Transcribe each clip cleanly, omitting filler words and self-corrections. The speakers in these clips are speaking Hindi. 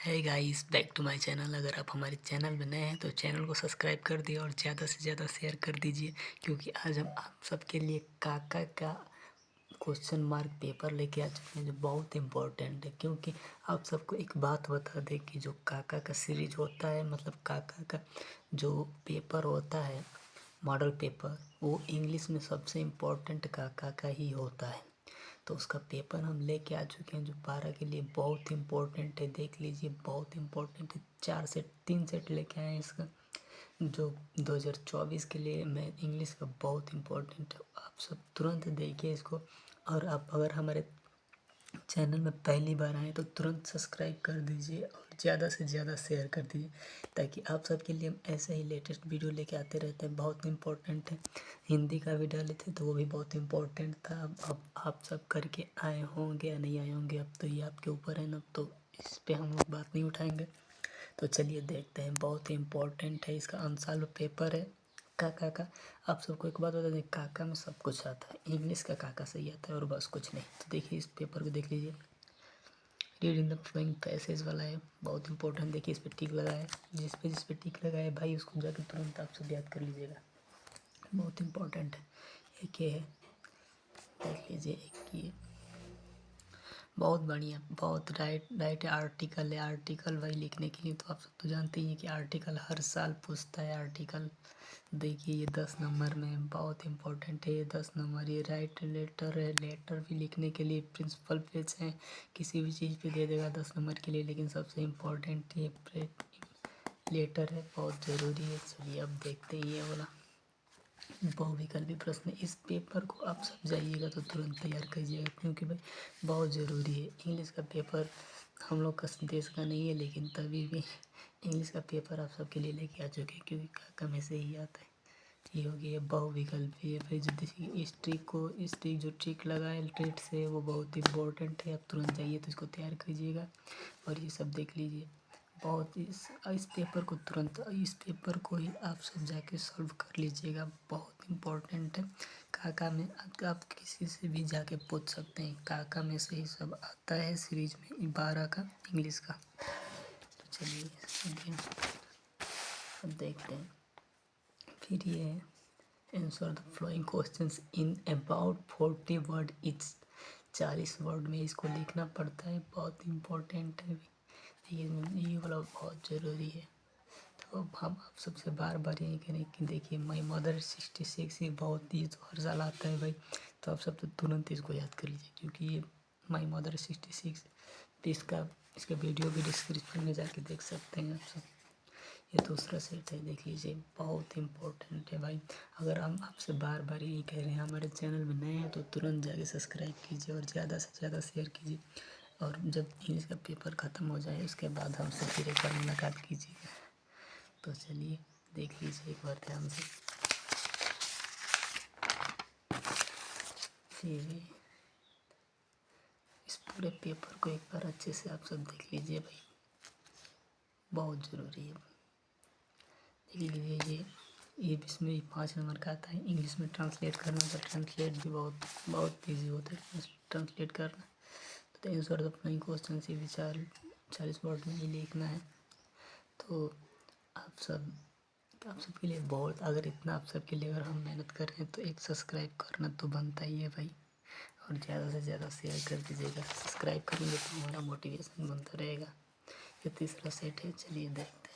है guys, back to my channel. अगर आप हमारे चैनल में नए हैं तो चैनल को सब्सक्राइब कर दिए और ज़्यादा से ज़्यादा शेयर कर दीजिए, क्योंकि आज हम आप सबके लिए काका का क्वेश्चन मार्क पेपर लेके आ चुके हैं जो बहुत इम्पोर्टेंट है। क्योंकि आप सबको एक बात बता दें कि जो काका का सीरीज होता है, मतलब काका का जो पेपर होता है मॉडल पेपर, वो इंग्लिश में सबसे इम्पोर्टेंट काका का ही होता है। तो उसका पेपर हम लेके आ चुके हैं जो 12 के लिए बहुत इम्पोर्टेंट है। देख लीजिए, बहुत इम्पोर्टेंट है। 3 सेट लेके आए हैं इसका, जो 2024 के लिए मैं इंग्लिश का बहुत इम्पोर्टेंट है। आप सब तुरंत देखिए इसको। और आप अगर हमारे चैनल में पहली बार आए तो तुरंत सब्सक्राइब कर दीजिए और ज़्यादा से ज़्यादा शेयर कर दीजिए, ताकि आप सबके लिए हम ऐसे ही लेटेस्ट वीडियो लेके आते रहते हैं। बहुत इम्पोर्टेंट है। हिंदी का भी डाले थे तो वो भी बहुत इम्पोर्टेंट था। अब आप सब करके आए होंगे या नहीं आए होंगे, अब तो ये आपके ऊपर है ना, तो इस पे हम लोग बात नहीं उठाएंगे। तो चलिए देखते हैं। बहुत ही इम्पोर्टेंट है, इसका आंसर पेपर है काका का। आप सबको एक बात बता दें, काका में सब कुछ आता है, इंग्लिश का काका सही आता है और बस कुछ नहीं। तो देखिए इस पेपर को देख लीजिए। Read in the flowing passage वाला है, बहुत इंपॉर्टेंट। देखिए इस पर टिक लगा है, जिस पे टिक लगा है भाई उसको जाकर तुरंत आप सब याद कर लीजिएगा, बहुत इंपॉर्टेंट है। एक ये है, देख लीजिए। एक ये बहुत बढ़िया, बहुत राइट आर्टिकल है। आर्टिकल भाई लिखने के लिए तो आप सब तो जानते ही हैं कि आर्टिकल हर साल पूछता है। आर्टिकल देखिए ये 10 नंबर में है, बहुत इंपॉर्टेंट है ये 10 नंबर। ये राइट लेटर है, लेटर भी लिखने के लिए प्रिंसिपल पेज है, किसी भी चीज़ पे दे देगा 10 नंबर के लिए। लेकिन सबसे इम्पोर्टेंट ये लेटर है, बहुत ज़रूरी है। चलिए अब देखते हैं ये वाला बहुविकल्पी प्रश्न। इस पेपर को आप सब जाइएगा तो तुरंत तैयार कीजिएगा, क्योंकि भाई बहुत ज़रूरी है। इंग्लिश का पेपर हम लोग का देश का नहीं है, लेकिन तभी भी इंग्लिश का पेपर आप सबके लिए लेके आ चुके हैं, क्योंकि काका में से ही आता है। ये हो गया बहुविकल्पी है। फिर जो देखिए स्ट्रिक जो ट्रिक लगा है ट्रेड से, वो बहुत इंपॉर्टेंट है। आप तुरंत जाइए तो इसको तैयार कीजिएगा और ये सब देख लीजिए। बहुत इस पेपर को तुरंत, इस पेपर को ही आप सब जाके सॉल्व कर लीजिएगा, बहुत इम्पोर्टेंट है। काका में आप किसी से भी जाके पूछ सकते हैं, काका में से ही सब आता है सीरीज में 12 का इंग्लिश का। तो चलिए अब देखते हैं। फिर ये है, answer the flowing questions in about 40 word etch. 40 word में इसको लिखना पड़ता है, बहुत इम्पोर्टेंट है। ये वाला बहुत ज़रूरी है। तो अब हम आप सबसे बार बार यही करें कि देखिए माई मदर 66, ये बहुत, ये तो हर साल आता है भाई। तो आप सब तो तुरंत इसको याद कर लीजिए, क्योंकि ये माई मदर 66 इसका वीडियो भी डिस्क्रिप्शन में जाके देख सकते हैं आप सब। ये दूसरा सेट है, देख लीजिए, बहुत इम्पोर्टेंट है भाई। अगर हम आपसे बार बार यही कह रहे हैं, हमारे चैनल में नए हैं तो तुरंत जाके सब्सक्राइब कीजिए और ज़्यादा से ज़्यादा शेयर कीजिए। और जब इंग्लिश का पेपर ख़त्म हो जाए उसके बाद हमसे फिर एक बार मुलाकात कीजिएगा। तो चलिए देख लीजिए एक बार ध्यान से। फिर इस पूरे पेपर को एक बार अच्छे से आप सब देख लीजिए भाई, बहुत ज़रूरी है। देख लीजिए ये इसमें 5 नंबर का आता है। इंग्लिश में ट्रांसलेट करना, तो ट्रांसलेट भी बहुत ईजी होता है ट्रांसलेट करना। तो आंसर द फॉलोइंग क्वेश्चन से विचार 40 वर्ड में ही लिखना है। तो आप सबके लिए बहुत, अगर इतना आप सबके लिए अगर हम मेहनत कर रहे हैं तो एक सब्सक्राइब करना तो बनता ही है भाई। और ज़्यादा से ज़्यादा शेयर कर दीजिएगा। सब्सक्राइब करेंगे तो हमारा मोटिवेशन बनता रहेगा। ये तीसरा सेट है, चलिए देखते हैं।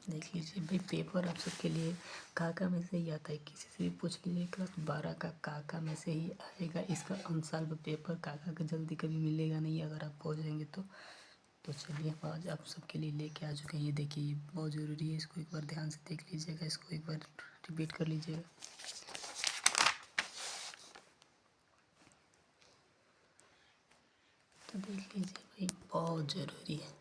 देख लीजिए भाई, पेपर आप सबके लिए काका में से ही आता है, किसी से भी पूछ लीजिए। क्लास 12 का काका में से ही आएगा। इसका अनसॉल्व पेपर काका का जल्दी कभी मिलेगा नहीं, अगर आप पहुँचेंगे तो चलिए हम आज आप सबके लिए लेके आ चुके हैं। ये देखिए ये बहुत ज़रूरी है, इसको एक बार ध्यान से देख लीजिएगा, इसको एक बार रिपीट कर लीजिएगा। तो देख लीजिए भाई, बहुत ज़रूरी है।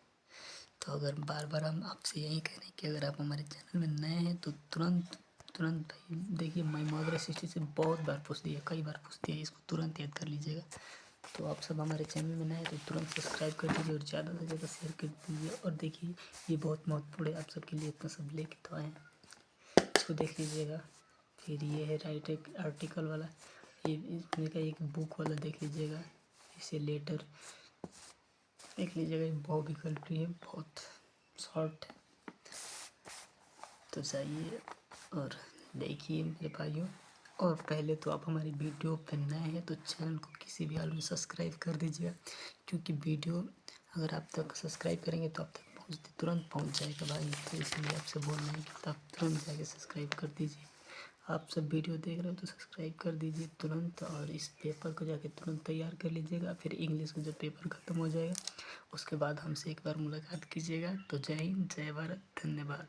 तो अगर बार बार हम आपसे यही कह रहे हैं कि अगर आप हमारे चैनल में नए हैं तो तुरंत भाई देखिए, माई मदर 66 से बहुत बार पूछती है, कई बार पूछती है, इसको तुरंत याद कर लीजिएगा। तो आप सब हमारे चैनल में नए हैं तो तुरंत सब्सक्राइब कर दीजिए और ज़्यादा से ज़्यादा शेयर कर दीजिए। और देखिए ये बहुत महत्वपूर्ण है, आप सबके लिए इतना सब लेके तो आए हैं, इसको देख लीजिएगा। फिर ये है राइट एक आर्टिकल वाला, ये इसमें का एक बुक वाला देख लीजिएगा। इसे लेटर देख लीजिएगा, बॉबी कंट्री है, बहुत शॉर्ट है। तो जाइए और देखिए मेरे भाइयों। और पहले तो आप हमारी वीडियो पर नए हैं तो चैनल को किसी भी हाल में सब्सक्राइब कर दीजिएगा, क्योंकि वीडियो अगर आप तक सब्सक्राइब करेंगे तो आप तक तुरंत पहुंच जाएगा भाई। तो इसलिए आपसे बोल रहे हैं कि आप तुरंत जाके सब्सक्राइब कर दीजिए। आप सब वीडियो देख रहे हो तो सब्सक्राइब कर दीजिए तुरंत, और इस पेपर को जाके तुरंत तैयार कर लीजिएगा। फिर इंग्लिश का जब पेपर ख़त्म हो जाएगा उसके बाद हमसे एक बार मुलाकात कीजिएगा। तो जय हिंद, जय भारत, धन्यवाद।